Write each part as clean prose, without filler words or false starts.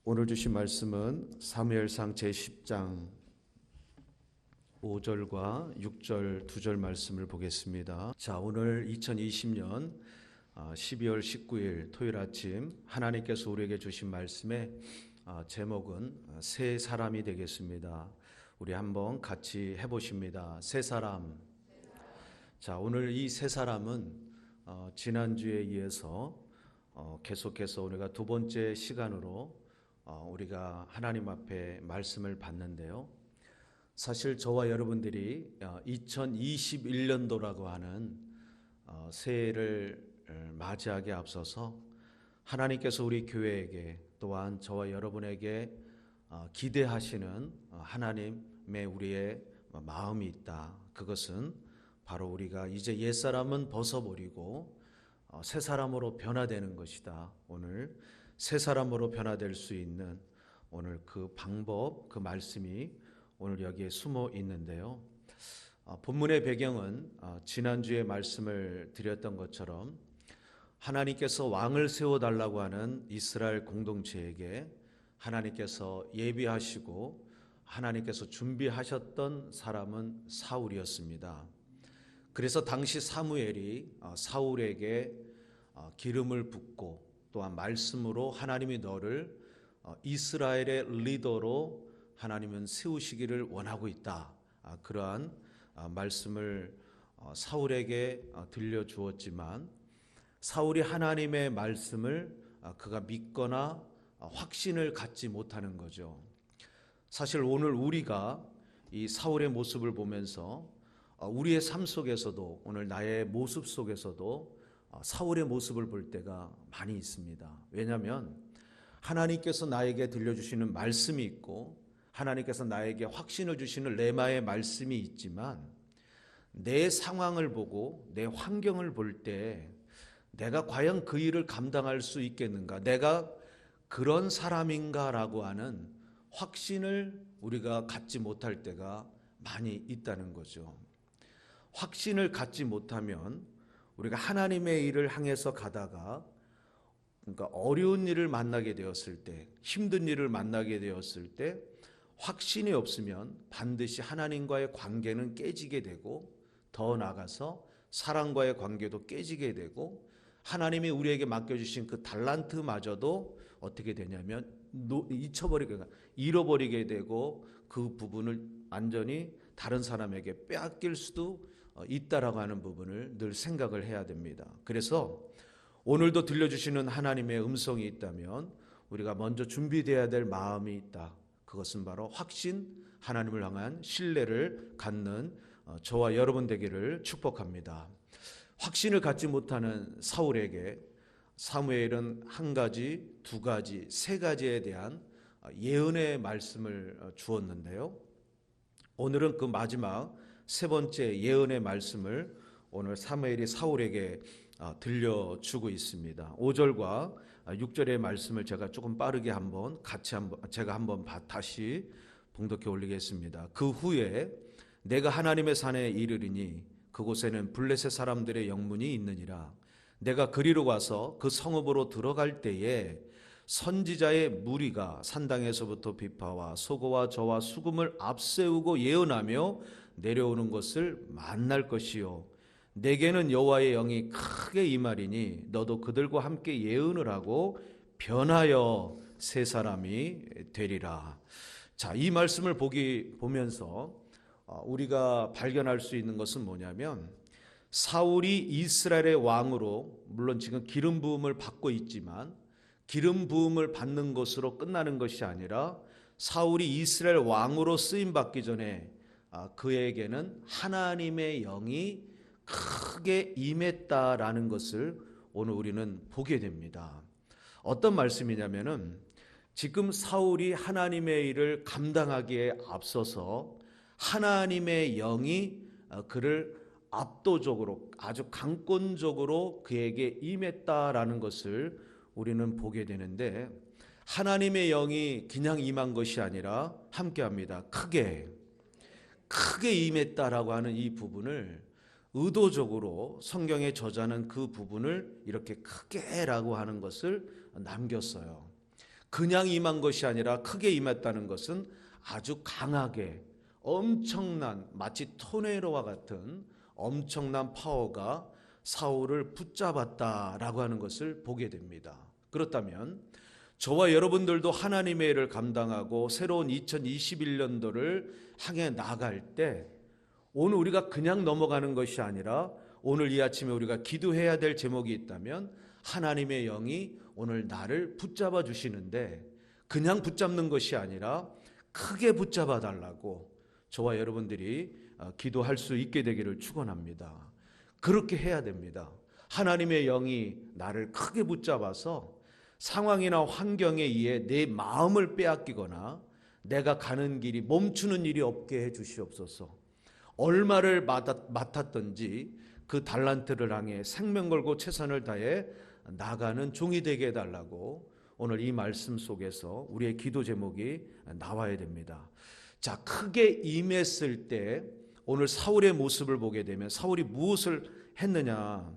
오늘 주신 말씀은 사무엘상 제10장 5절과 6절 두 절 말씀을 보겠습니다. 자, 오늘 2020년 12월 19일 토요일 아침 하나님께서 우리에게 주신 말씀의 제목은 새 사람이 되겠습니다. 우리 한번 같이 해보십니다. 새 사람. 자, 오늘 이 새 사람은 지난주에 이어서 계속해서 우리가 두 번째 시간으로 우리가 하나님 앞에 말씀을 받는데요. 사실 저와 여러분들이 2021년도라고 하는 새해를 맞이하기에 앞서서 하나님께서 우리 교회에게 또한 저와 여러분에게 기대하시는 하나님의 우리의 마음이 있다. 그것은 바로 우리가 이제 옛사람은 벗어버리고 새 사람으로 변화되는 것이다. 오늘 새 사람으로 변화될 수 있는 오늘 그 방법, 그 말씀이 오늘 여기에 숨어 있는데요. 본문의 배경은 지난주에 말씀을 드렸던 것처럼 하나님께서 왕을 세워달라고 하는 이스라엘 공동체에게 하나님께서 예비하시고 하나님께서 준비하셨던 사람은 사울이었습니다. 그래서 당시 사무엘이 사울에게 기름을 붓고 또한 말씀으로 하나님이 너를 이스라엘의 리더로 하나님은 세우시기를 원하고 있다. 그러한 말씀을 사울에게 들려주었지만 사울이 하나님의 말씀을 그가 믿거나 확신을 갖지 못하는 거죠. 사실 오늘 우리가 이 사울의 모습을 보면서 우리의 삶 속에서도 오늘 나의 모습 속에서도 사울의 모습을 볼 때가 많이 있습니다. 왜냐하면 하나님께서 나에게 들려주시는 말씀이 있고 하나님께서 나에게 확신을 주시는 레마의 말씀이 있지만 내 상황을 보고 내 환경을 볼 때 내가 과연 그 일을 감당할 수 있겠는가, 내가 그런 사람인가라고 하는 확신을 우리가 갖지 못할 때가 많이 있다는 거죠. 확신을 갖지 못하면 우리가 하나님의 일을 향해서 가다가 그러니까 어려운 일을 만나게 되었을 때, 힘든 일을 만나게 되었을 때 확신이 없으면 반드시 하나님과의 관계는 깨지게 되고 더 나아가서 사람과의 관계도 깨지게 되고 하나님이 우리에게 맡겨주신 그 달란트마저도 어떻게 되냐면 잃어버리게 되고 그 부분을 완전히 다른 사람에게 빼앗길 수도 있다라고 하는 부분을 늘 생각을 해야 됩니다. 그래서 오늘도 들려주시는 하나님의 음성이 있다면 우리가 먼저 준비되어야 될 마음이 있다. 그것은 바로 확신, 하나님을 향한 신뢰를 갖는 저와 여러분 되기를 축복합니다. 확신을 갖지 못하는 사울에게 사무엘은 한 가지, 두 가지, 세 가지에 대한 예언의 말씀을 주었는데요. 오늘은 그 마지막 세 번째 예언의 말씀을 오늘 사무엘이 사울에게 들려주고 있습니다. 5절과 6절의 말씀을 제가 조금 빠르게 제가 한번 다시 봉독해 올리겠습니다. 그 후에 내가 하나님의 산에 이르리니 그곳에는 블레셋 사람들의 영문이 있느니라. 내가 그리로 가서 그 성읍으로 들어갈 때에 선지자의 무리가 산당에서부터 비파와 소고와 저와 수금을 앞세우고 예언하며 내려오는 것을 만날 것이요 내게는 여호와의 영이 크게 임하리니 너도 그들과 함께 예언을 하고 변하여 새 사람이 되리라. 자, 이 말씀을 보면서 우리가 발견할 수 있는 것은 뭐냐면 사울이 이스라엘의 왕으로 물론 지금 기름 부음을 받고 있지만 기름 부음을 받는 것으로 끝나는 것이 아니라 사울이 이스라엘 왕으로 쓰임 받기 전에 그에게는 하나님의 영이 크게 임했다라는 것을 오늘 우리는 보게 됩니다. 어떤 말씀이냐면은 지금 사울이 하나님의 일을 감당하기에 앞서서 하나님의 영이 그를 압도적으로 아주 강권적으로 그에게 임했다라는 것을 우리는 보게 되는데 하나님의 영이 그냥 임한 것이 아니라 함께합니다. 크게 임했다라고 하는 이 부분을 의도적으로 성경의 저자는 그 부분을 이렇게 크게라고 하는 것을 남겼어요. 그냥 임한 것이 아니라 크게 임했다는 것은 아주 강하게 엄청난 마치 토네이도와 같은 엄청난 파워가 사울을 붙잡았다라고 하는 것을 보게 됩니다. 그렇다면 저와 여러분들도 하나님의 일을 감당하고 새로운 2021년도를 향해 나갈 때 오늘 우리가 그냥 넘어가는 것이 아니라 오늘 이 아침에 우리가 기도해야 될 제목이 있다면 하나님의 영이 오늘 나를 붙잡아 주시는데 그냥 붙잡는 것이 아니라 크게 붙잡아 달라고 저와 여러분들이 기도할 수 있게 되기를 축원합니다. 그렇게 해야 됩니다. 하나님의 영이 나를 크게 붙잡아서 상황이나 환경에 의해 내 마음을 빼앗기거나 내가 가는 길이 멈추는 일이 없게 해 주시옵소서. 얼마를 맡았던지 그 달란트를 향해 생명 걸고 최선을 다해 나가는 종이 되게 해달라고 오늘 이 말씀 속에서 우리의 기도 제목이 나와야 됩니다. 자, 크게 임했을 때 오늘 사울의 모습을 보게 되면 사울이 무엇을 했느냐,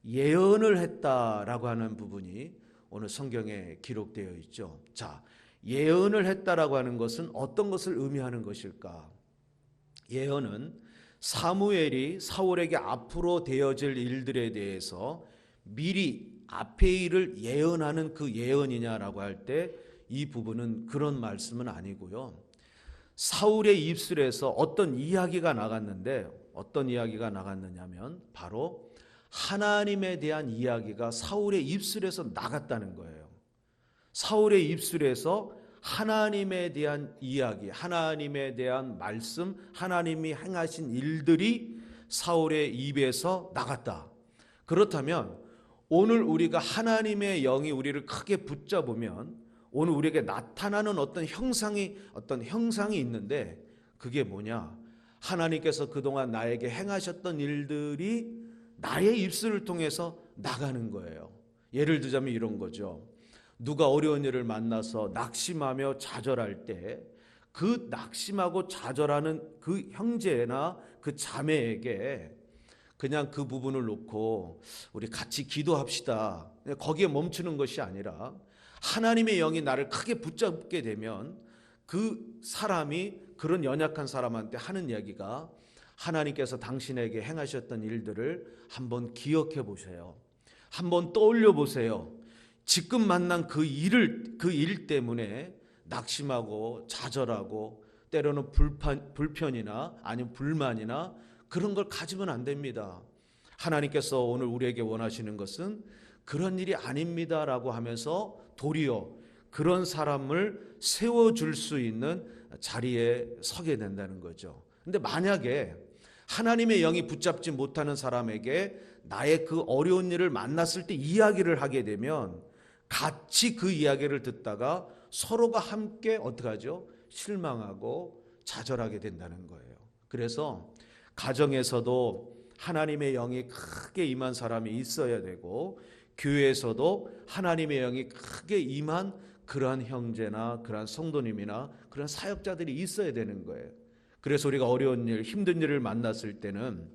예언을 했다라고 하는 부분이 오늘 성경에 기록되어 있죠. 자, 예언을 했다라고 하는 것은 어떤 것을 의미하는 것일까? 예언은 사무엘이 사울에게 앞으로 되어질 일들에 대해서 미리 앞의 일을 예언하는 그 예언이냐라고 할 때 이 부분은 그런 말씀은 아니고요. 사울의 입술에서 어떤 이야기가 나갔는데 어떤 이야기가 나갔느냐면 바로 하나님에 대한 이야기가 사울의 입술에서 나갔다는 거예요. 사울의 입술에서 하나님에 대한 이야기, 하나님에 대한 말씀, 하나님이 행하신 일들이 사울의 입에서 나갔다. 그렇다면 오늘 우리가 하나님의 영이 우리를 크게 붙잡으면 오늘 우리에게 나타나는 어떤 형상이 있는데 그게 뭐냐? 하나님께서 그동안 나에게 행하셨던 일들이 나의 입술을 통해서 나가는 거예요. 예를 들자면 이런 거죠. 누가 어려운 일을 만나서 낙심하며 좌절할 때 그 낙심하고 좌절하는 그 형제나 그 자매에게 그냥 그 부분을 놓고 우리 같이 기도합시다. 거기에 멈추는 것이 아니라 하나님의 영이 나를 크게 붙잡게 되면 그 사람이 그런 연약한 사람한테 하는 이야기가 하나님께서 당신에게 행하셨던 일들을 한번 기억해 보세요. 한번 떠올려 보세요. 지금 만난 그 일 때문에 낙심하고 좌절하고 때로는 불편이나 아니면 불만이나 그런 걸 가지면 안 됩니다. 하나님께서 오늘 우리에게 원하시는 것은 그런 일이 아닙니다라고 하면서 도리어 그런 사람을 세워줄 수 있는 자리에 서게 된다는 거죠. 근데 만약에 하나님의 영이 붙잡지 못하는 사람에게 나의 그 어려운 일을 만났을 때 이야기를 하게 되면 같이 그 이야기를 듣다가 서로가 함께 어떻게 하죠? 실망하고 좌절하게 된다는 거예요. 그래서 가정에서도 하나님의 영이 크게 임한 사람이 있어야 되고 교회에서도 하나님의 영이 크게 임한 그러한 형제나 그러한 성도님이나 그런 사역자들이 있어야 되는 거예요. 그래서 우리가 어려운 일, 힘든 일을 만났을 때는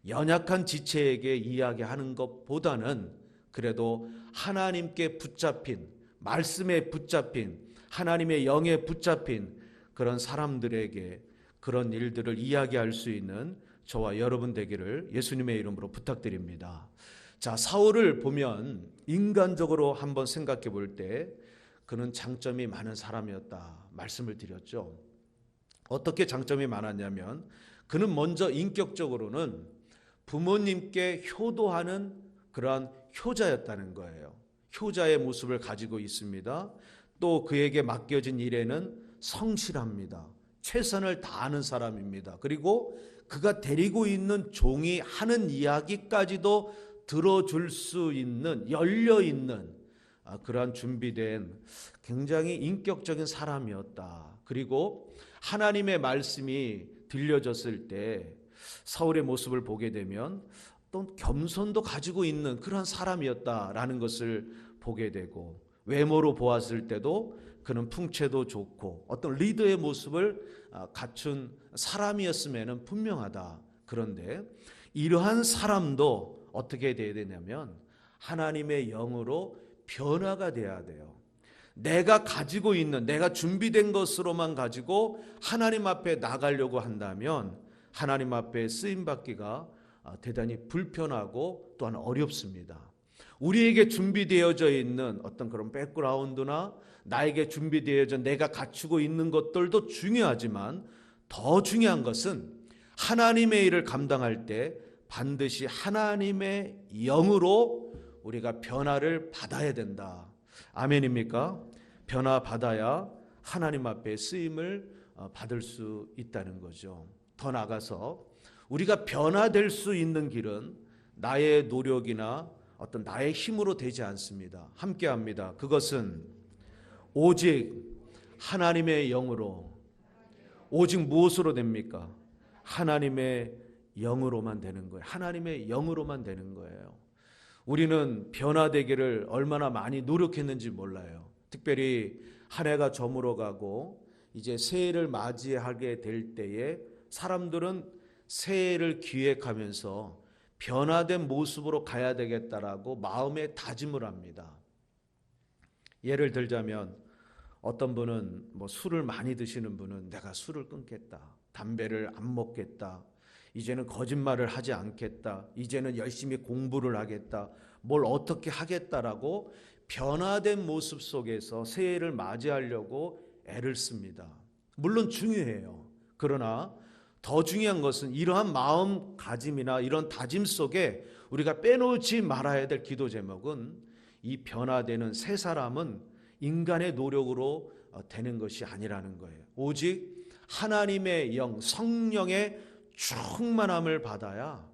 연약한 지체에게 이야기하는 것보다는 그래도 하나님께 붙잡힌, 말씀에 붙잡힌, 하나님의 영에 붙잡힌 그런 사람들에게 그런 일들을 이야기할 수 있는 저와 여러분 되기를 예수님의 이름으로 부탁드립니다. 자, 사울을 보면 인간적으로 한번 생각해 볼 때 그는 장점이 많은 사람이었다 말씀을 드렸죠. 어떻게 장점이 많았냐면 그는 먼저 인격적으로는 부모님께 효도하는 그러한 효자였다는 거예요. 효자의 모습을 가지고 있습니다. 또 그에게 맡겨진 일에는 성실합니다. 최선을 다하는 사람입니다. 그리고 그가 데리고 있는 종이 하는 이야기까지도 들어줄 수 있는, 열려있는 그러한 준비된 굉장히 인격적인 사람이었다. 그리고 하나님의 말씀이 들려졌을 때 사울의 모습을 보게 되면 또 겸손도 가지고 있는 그런 사람이었다라는 것을 보게 되고 외모로 보았을 때도 그는 풍채도 좋고 어떤 리더의 모습을 갖춘 사람이었음에는 분명하다. 그런데 이러한 사람도 어떻게 돼야 되냐면 하나님의 영으로 변화가 돼야 돼요. 내가 가지고 있는, 내가 준비된 것으로만 가지고 하나님 앞에 나가려고 한다면 하나님 앞에 쓰임받기가 대단히 불편하고 또한 어렵습니다. 우리에게 준비되어져 있는 어떤 그런 백그라운드나 나에게 준비되어져 내가 갖추고 있는 것들도 중요하지만 더 중요한 것은 하나님의 일을 감당할 때 반드시 하나님의 영으로 우리가 변화를 받아야 된다. 아멘입니까? 변화 받아야 하나님 앞에 쓰임을 받을 수 있다는 거죠. 더 나아가서 우리가 변화될 수 있는 길은 나의 노력이나 어떤 나의 힘으로 되지 않습니다. 함께 합니다. 그것은 오직 하나님의 영으로, 오직 무엇으로 됩니까? 하나님의 영으로만 되는 거예요. 하나님의 영으로만 되는 거예요. 우리는 변화되기를 얼마나 많이 노력했는지 몰라요. 특별히 한 해가 저물어가고 이제 새해를 맞이하게 될 때에 사람들은 새해를 기획하면서 변화된 모습으로 가야 되겠다라고 마음에 다짐을 합니다. 예를 들자면 어떤 분은 술을 많이 드시는 분은 내가 술을 끊겠다, 담배를 안 먹겠다, 이제는 거짓말을 하지 않겠다, 이제는 열심히 공부를 하겠다, 뭘 어떻게 하겠다라고 변화된 모습 속에서 새해를 맞이하려고 애를 씁니다. 물론 중요해요. 그러나 더 중요한 것은 이러한 마음가짐이나 이런 다짐 속에 우리가 빼놓지 말아야 될 기도 제목은 이 변화되는 새 사람은 인간의 노력으로 되는 것이 아니라는 거예요. 오직 하나님의 영, 성령의 충만함을 받아야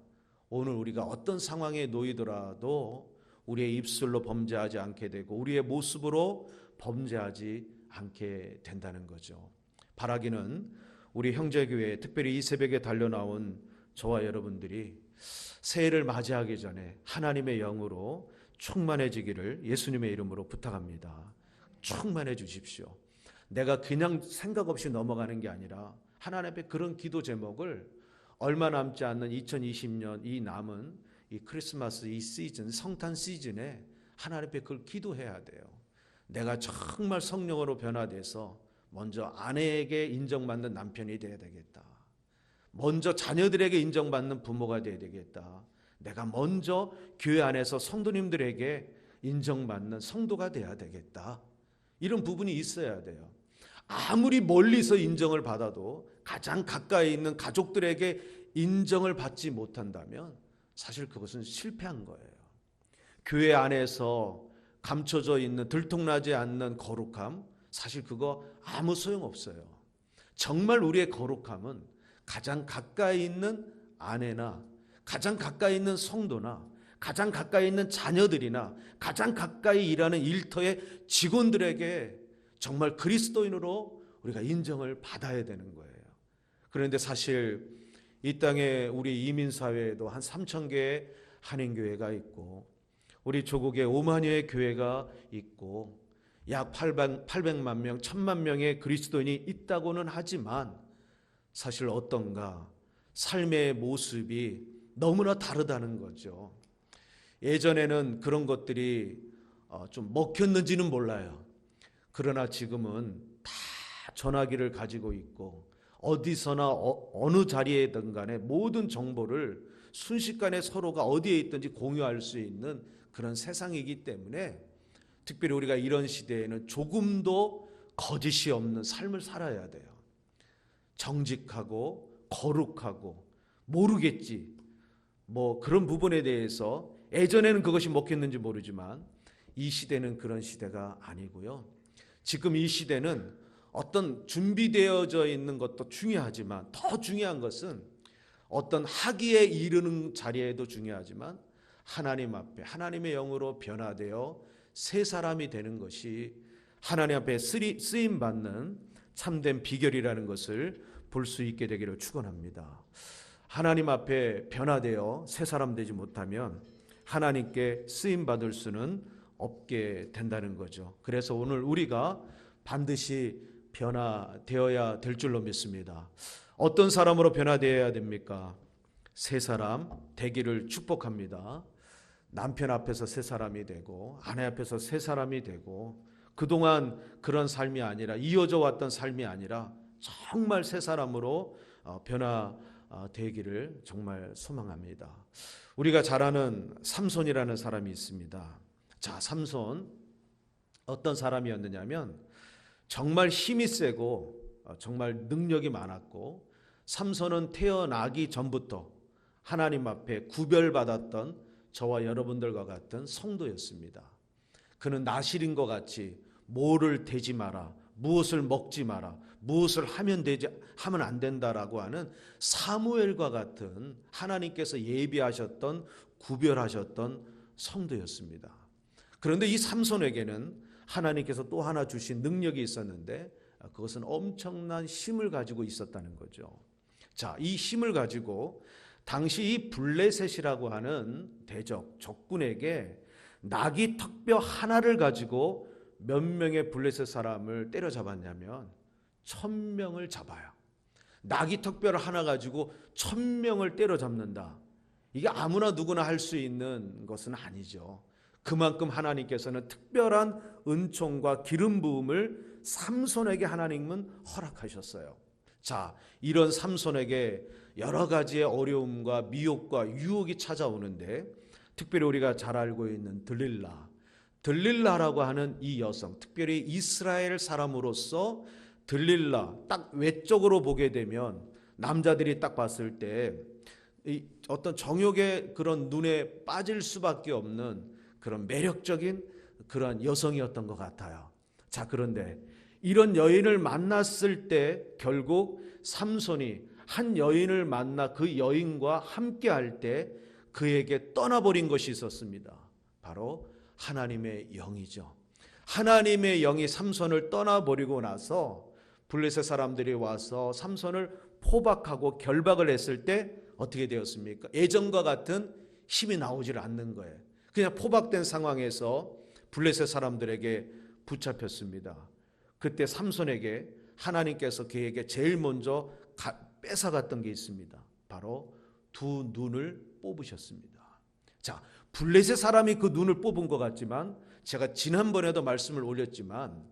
오늘 우리가 어떤 상황에 놓이더라도 우리의 입술로 범죄하지 않게 되고 우리의 모습으로 범죄하지 않게 된다는 거죠. 바라기는 우리 형제교회, 특별히 이 새벽에 달려나온 저와 여러분들이 새해를 맞이하기 전에 하나님의 영으로 충만해지기를 예수님의 이름으로 부탁합니다. 충만해 주십시오. 내가 그냥 생각 없이 넘어가는 게 아니라 하나님 앞에 그런 기도 제목을 얼마 남지 않는 2020년 이 남은 이 크리스마스 이 시즌, 성탄 시즌에 하나님 앞에 그걸 기도해야 돼요. 내가 정말 성령으로 변화돼서 먼저 아내에게 인정받는 남편이 되어야 되겠다. 먼저 자녀들에게 인정받는 부모가 되어야 되겠다. 내가 먼저 교회 안에서 성도님들에게 인정받는 성도가 되어야 되겠다. 이런 부분이 있어야 돼요. 아무리 멀리서 인정을 받아도 가장 가까이 있는 가족들에게 인정을 받지 못한다면 사실 그것은 실패한 거예요. 교회 안에서 감춰져 있는 들통나지 않는 거룩함, 사실 그거 아무 소용없어요. 정말 우리의 거룩함은 가장 가까이 있는 아내나 가장 가까이 있는 성도나 가장 가까이 있는 자녀들이나 가장 가까이 일하는 일터의 직원들에게 정말 그리스도인으로 우리가 인정을 받아야 되는 거예요. 그런데 사실 이 땅에 우리 이민사회에도 한 3,000개의 한인교회가 있고 우리 조국에 5만여의 교회가 있고 약 800만 명, 1,000만 명의 그리스도인이 있다고는 하지만 사실 어떤가 삶의 모습이 너무나 다르다는 거죠. 예전에는 그런 것들이 좀 먹혔는지는 몰라요. 그러나 지금은 다 전화기를 가지고 있고 어디서나 어느 자리에든 간에 모든 정보를 순식간에 서로가 어디에 있든지 공유할 수 있는 그런 세상이기 때문에 특별히 우리가 이런 시대에는 조금도 거짓이 없는 삶을 살아야 돼요. 정직하고 거룩하고 모르겠지 그런 부분에 대해서 예전에는 그것이 먹혔는지 모르지만 이 시대는 그런 시대가 아니고요. 지금 이 시대는 어떤 준비되어져 있는 것도 중요하지만 더 중요한 것은 어떤 하기에 이르는 자리에도 중요하지만 하나님 앞에 하나님의 영으로 변화되어 새 사람이 되는 것이 하나님 앞에 쓰임받는 참된 비결이라는 것을 볼 수 있게 되기를 축원합니다. 하나님 앞에 변화되어 새 사람 되지 못하면 하나님께 쓰임받을 수는 없게 된다는 거죠. 그래서 오늘 우리가 반드시 변화되어야 될 줄로 믿습니다. 어떤 사람으로 변화되어야 됩니까? 새 사람 되기를 축복합니다. 남편 앞에서 새 사람이 되고 아내 앞에서 새 사람이 되고 그동안 그런 삶이 아니라, 이어져 왔던 삶이 아니라 정말 새 사람으로 변화되기를 정말 소망합니다. 우리가 잘 아는 삼손이라는 사람이 있습니다. 자, 삼손 어떤 사람이었느냐면 정말 힘이 세고 정말 능력이 많았고, 삼손은 태어나기 전부터 하나님 앞에 구별받았던 저와 여러분들과 같은 성도였습니다. 그는 나실인과 같이 뭐를 대지 마라, 무엇을 먹지 마라, 무엇을 하면 안 된다라고 하는 사무엘과 같은 하나님께서 예비하셨던, 구별하셨던 성도였습니다. 그런데 이 삼손에게는 하나님께서 또 하나 주신 능력이 있었는데, 그것은 엄청난 힘을 가지고 있었다는 거죠. 자, 이 힘을 가지고 당시 이 블레셋이라고 하는 대적, 적군에게 나귀 턱뼈 하나를 가지고 몇 명의 블레셋 사람을 때려잡았냐면 1000명을 잡아요. 나귀 턱뼈를 하나 가지고 1000명을 때려잡는다. 이게 아무나 누구나 할 수 있는 것은 아니죠. 그만큼 하나님께서는 특별한 은총과 기름 부음을 삼손에게 하나님은 허락하셨어요. 자, 이런 삼손에게 여러 가지의 어려움과 미혹과 유혹이 찾아오는데, 특별히 우리가 잘 알고 있는 들릴라라고 하는 이 여성, 특별히 이스라엘 사람으로서 들릴라, 딱 외적으로 보게 되면 남자들이 딱 봤을 때 어떤 정욕의 그런 눈에 빠질 수밖에 없는 그런 매력적인 그런 여성이었던 것 같아요. 자, 그런데 이런 여인을 만났을 때 결국 삼손이 한 여인을 만나 그 여인과 함께 할 때 그에게 떠나버린 것이 있었습니다. 바로 하나님의 영이죠. 하나님의 영이 삼손을 떠나버리고 나서 블레셋 사람들이 와서 삼손을 포박하고 결박을 했을 때 어떻게 되었습니까? 예전과 같은 힘이 나오질 않는 거예요. 그냥 포박된 상황에서 블레셋 사람들에게 붙잡혔습니다. 그때 삼손에게 하나님께서 그에게 제일 먼저 뺏어갔던 게 있습니다. 바로 두 눈을 뽑으셨습니다. 자, 블레셋 사람이 그 눈을 뽑은 것 같지만, 제가 지난번에도 말씀을 올렸지만,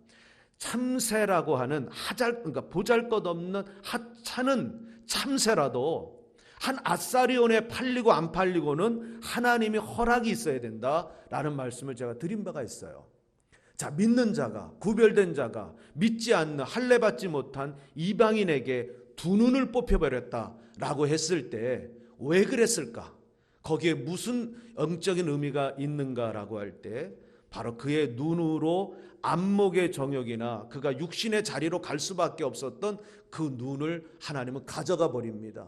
참새라고 하는 그러니까 보잘것없는 하찮은 참새라도 한 아사리온에 팔리고 안 팔리고는 하나님이 허락이 있어야 된다라는 말씀을 제가 드린 바가 있어요. 자, 믿는 자가, 구별된 자가, 믿지 않는 할례 받지 못한 이방인에게 두 눈을 뽑혀버렸다라고 했을 때 왜 그랬을까? 거기에 무슨 영적인 의미가 있는가라고 할 때 바로 그의 눈으로 안목의 정욕이나 그가 육신의 자리로 갈 수밖에 없었던 그 눈을 하나님은 가져가 버립니다.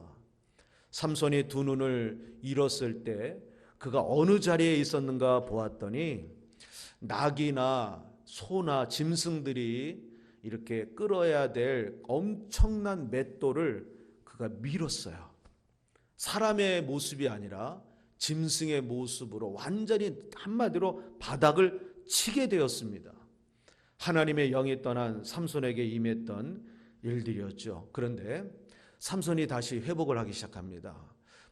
삼손이 두 눈을 잃었을 때 그가 어느 자리에 있었는가 보았더니 낙이나 소나 짐승들이 이렇게 끌어야 될 엄청난 맷돌을 그가 밀었어요. 사람의 모습이 아니라 짐승의 모습으로 완전히 한마디로 바닥을 치게 되었습니다. 하나님의 영이 떠난 삼손에게 임했던 일들이었죠. 그런데 삼손이 다시 회복을 하기 시작합니다.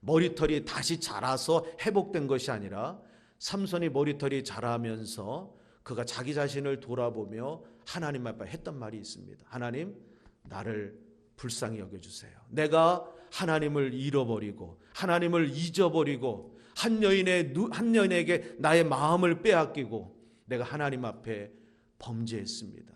머리털이 다시 자라서 회복된 것이 아니라 삼손이 머리털이 자라면서 그가 자기 자신을 돌아보며 하나님 앞에 했던 말이 있습니다. 하나님, 나를 불쌍히 여겨주세요. 내가 하나님을 잃어버리고 하나님을 잊어버리고 한 여인에게 나의 마음을 빼앗기고 내가 하나님 앞에 범죄했습니다.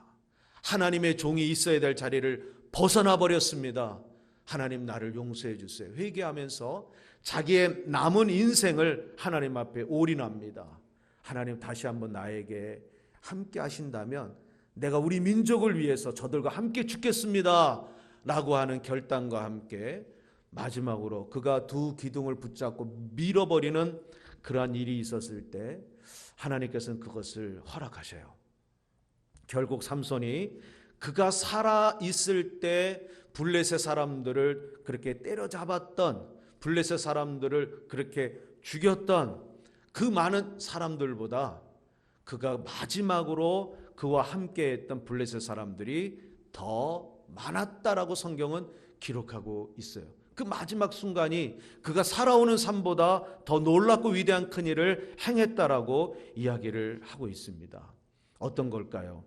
하나님의 종이 있어야 될 자리를 벗어나 버렸습니다. 하나님, 나를 용서해 주세요. 회개하면서 자기의 남은 인생을 하나님 앞에 올인합니다. 하나님, 다시 한번 나에게 함께 하신다면 내가 우리 민족을 위해서 저들과 함께 죽겠습니다 라고 하는 결단과 함께 마지막으로 그가 두 기둥을 붙잡고 밀어버리는 그러한 일이 있었을 때 하나님께서는 그것을 허락하셔요. 결국 삼손이 그가 살아있을 때 블레셋 사람들을 그렇게 때려잡았던, 블레셋 사람들을 그렇게 죽였던 그 많은 사람들보다 그가 마지막으로 그와 함께했던 블레셋 사람들이 더 많았다라고 성경은 기록하고 있어요. 그 마지막 순간이 그가 살아오는 삶보다 더 놀랍고 위대한 큰 일을 행했다라고 이야기를 하고 있습니다. 어떤 걸까요?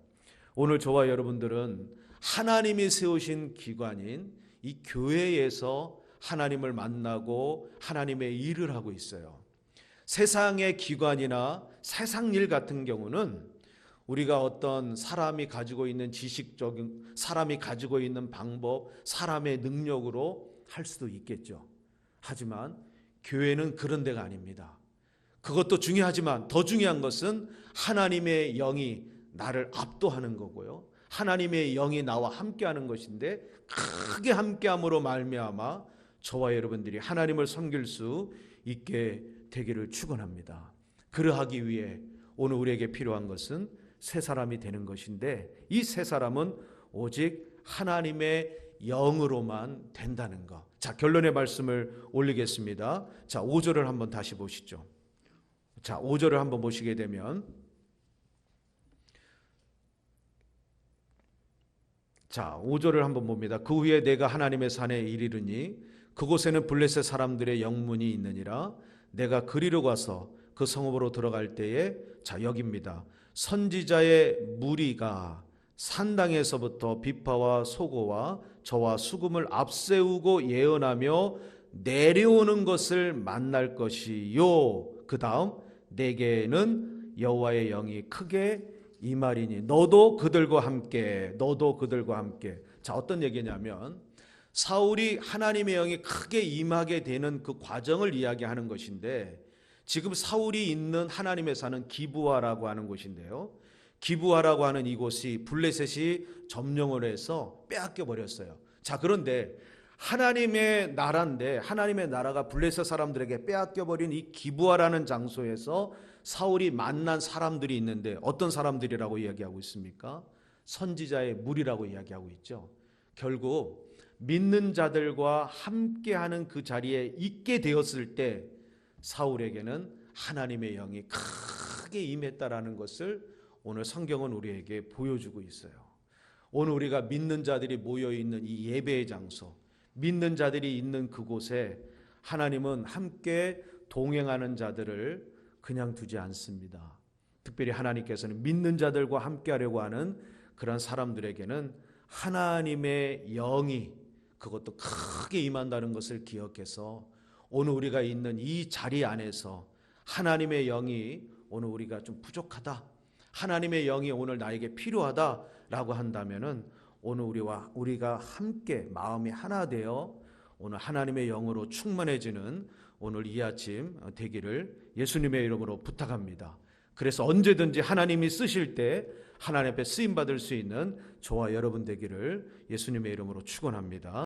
오늘 저와 여러분들은 하나님이 세우신 기관인 이 교회에서 하나님을 만나고 하나님의 일을 하고 있어요. 세상의 기관이나 세상 일 같은 경우는 우리가 어떤 사람이 가지고 있는 지식적인, 사람이 가지고 있는 방법, 사람의 능력으로 할 수도 있겠죠. 하지만 교회는 그런 데가 아닙니다. 그것도 중요하지만 더 중요한 것은 하나님의 영이 나를 압도하는 거고요. 하나님의 영이 나와 함께하는 것인데, 크게 함께함으로 말미암아 저와 여러분들이 하나님을 섬길 수 있게 되기를 축원합니다. 그러하기 위해 오늘 우리에게 필요한 것은 새 사람이 되는 것인데, 이 새 사람은 오직 하나님의 영으로만 된다는 것. 자, 결론의 말씀을 올리겠습니다. 자, 5절을 한번 다시 보시죠. 자, 5절을 한번 보시게 되면, 자, 5절을 한번 봅니다. 그 후에 내가 하나님의 산에 이르르니 그곳에는 블레셋 사람들의 영문이 있느니라. 내가 그리로 가서 그 성읍으로 들어갈 때에, 자, 여기입니다. 선지자의 무리가 산당에서부터 비파와 소고와 저와 수금을 앞세우고 예언하며 내려오는 것을 만날 것이요. 그 다음, 내게는 여호와의 영이 크게 임하리니 너도 그들과 함께, 너도 그들과 함께. 자, 어떤 얘기냐면 사울이 하나님의 영이 크게 임하게 되는 그 과정을 이야기하는 것인데, 지금 사울이 있는 하나님의 산은 기브아라고 하는 곳인데요, 기브아라고 하는 이곳이 블레셋이 점령을 해서 빼앗겨 버렸어요. 자, 그런데 하나님의 나라인데, 하나님의 나라가 블레셋 사람들에게 빼앗겨 버린 이 기브아라는 장소에서 사울이 만난 사람들이 있는데, 어떤 사람들이라고 이야기하고 있습니까? 선지자의 무리라고 이야기하고 있죠. 결국 믿는 자들과 함께하는 그 자리에 있게 되었을 때 사울에게는 하나님의 영이 크게 임했다라는 것을 오늘 성경은 우리에게 보여주고 있어요. 오늘 우리가 믿는 자들이 모여있는 이 예배의 장소, 믿는 자들이 있는 그곳에 하나님은 함께 동행하는 자들을 그냥 두지 않습니다. 특별히 하나님께서는 믿는 자들과 함께하려고 하는 그런 사람들에게는 하나님의 영이, 그것도 크게 임한다는 것을 기억해서 오늘 우리가 있는 이 자리 안에서 하나님의 영이 오늘 우리가 좀 부족하다, 하나님의 영이 오늘 나에게 필요하다라고 한다면은 오늘 우리가 함께 마음이 하나 되어 오늘 하나님의 영으로 충만해지는 오늘 이 아침 되기를 예수님의 이름으로 부탁합니다. 그래서 언제든지 하나님이 쓰실 때 하나님 앞에 쓰임 받을 수 있는 저와 여러분 되기를 예수님의 이름으로 축원합니다.